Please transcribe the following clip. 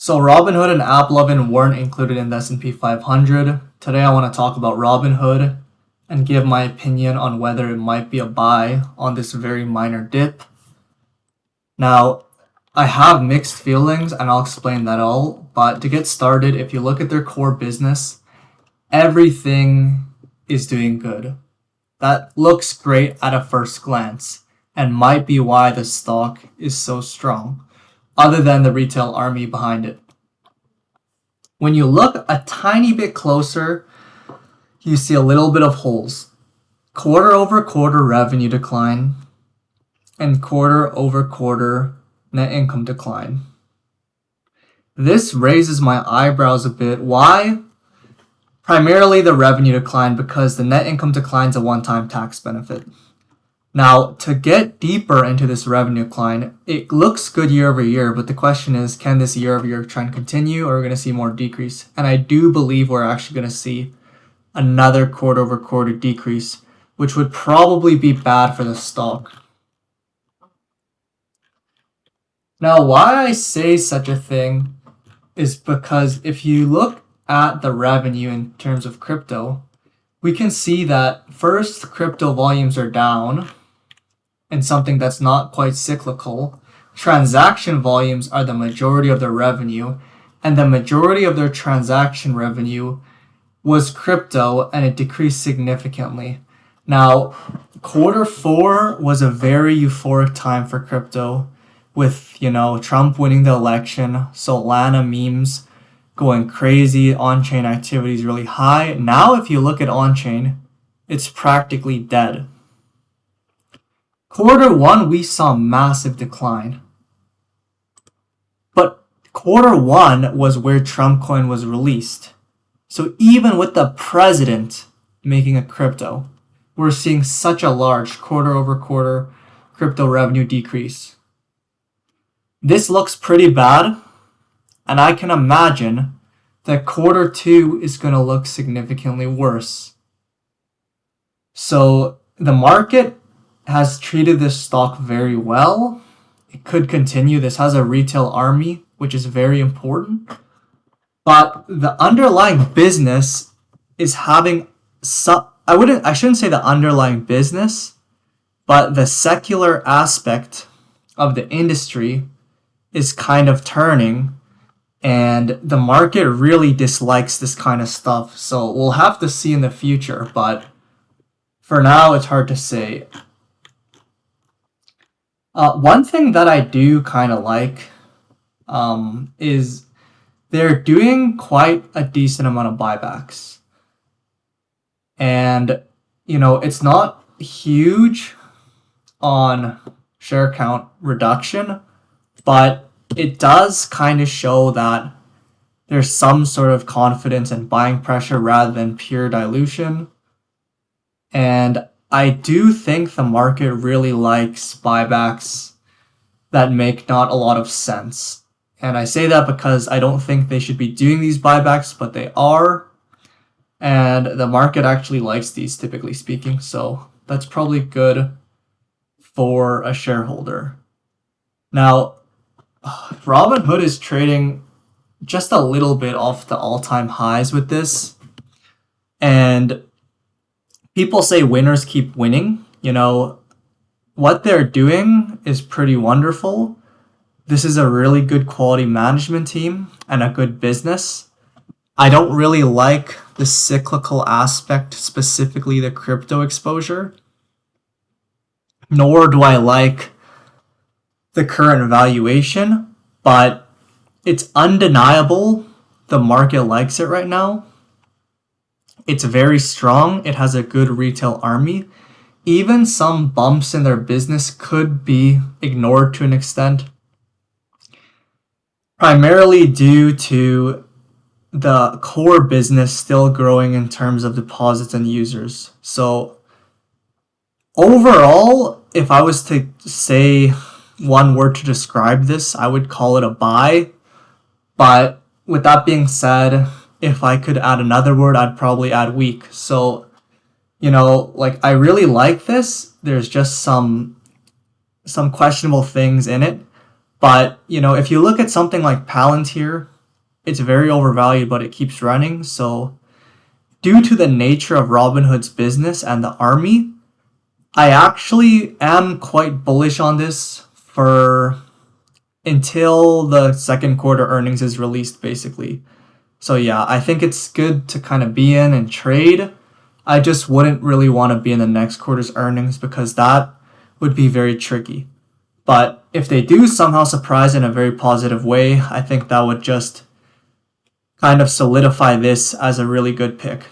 So Robinhood and AppLovin weren't included in the S&P 500. Today I want to talk about Robinhood and give my opinion on whether it might be a buy on this very minor dip. Now, I have mixed feelings and I'll explain that all, but to get started, if you look at their core business, everything is doing good. That looks great at a first glance and might be why the stock is so strong, other than the retail army behind it. When you look a tiny bit closer, you see a little bit of holes. Quarter over quarter revenue decline and quarter over quarter net income decline. This raises my eyebrows a bit. Why? Primarily the revenue decline, because the net income decline is a one-time tax benefit. Now, to get deeper into this revenue decline, it looks good year over year, but the question is, can this year over year trend continue, or are we going to see more decrease? And I do believe we're actually going to see another quarter over quarter decrease, which would probably be bad for the stock. Now, why I say such a thing is because if you look at the revenue in terms of crypto, we can see that first, crypto volumes are down, and something that's not quite cyclical. Transaction volumes are the majority of their revenue, and the majority of their transaction revenue was crypto, and it decreased significantly. Now, quarter four was a very euphoric time for crypto with, Trump winning the election, Solana memes going crazy, on-chain activity is really high. Now, if you look at on-chain, it's practically dead. Quarter one, we saw massive decline. But quarter one was where Trump coin was released. So even with the president making a crypto, we're seeing such a large quarter over quarter crypto revenue decrease. This looks pretty bad, and I can imagine that quarter two is going to look significantly worse. So the market has treated this stock very well. It could continue. This has a retail army, which is very important. But the underlying business is having I shouldn't say the underlying business, but the secular aspect of the industry is kind of turning, and the market really dislikes this kind of stuff. So we'll have to see in the future, but for now, it's hard to say. One thing that I do kind of like is they're doing quite a decent amount of buybacks. And, it's not huge on share count reduction, but it does kind of show that there's some sort of confidence and buying pressure rather than pure dilution. And I do think the market really likes buybacks that make not a lot of sense. And I say that because I don't think they should be doing these buybacks, but they are. And the market actually likes these, typically speaking. So that's probably good for a shareholder. Now, Robinhood is trading just a little bit off the all-time highs with this. And people say winners keep winning. What they're doing is pretty wonderful. This is a really good quality management team and a good business. I don't really like the cyclical aspect, specifically the crypto exposure, nor do I like the current valuation, but it's undeniable the market likes it right now. It's very strong. It has a good retail army. Even some bumps in their business could be ignored to an extent, primarily due to the core business still growing in terms of deposits and users. So overall, if I was to say one word to describe this, I would call it a buy. But with that being said, if I could add another word, I'd probably add weak. So, I really like this. There's just some questionable things in it. But, if you look at something like Palantir, it's very overvalued, but it keeps running. So due to the nature of Robinhood's business and the army, I actually am quite bullish on this for until the second quarter earnings is released, basically. So yeah, I think it's good to kind of be in and trade. I just wouldn't really want to be in the next quarter's earnings because that would be very tricky. But if they do somehow surprise in a very positive way, I think that would just kind of solidify this as a really good pick.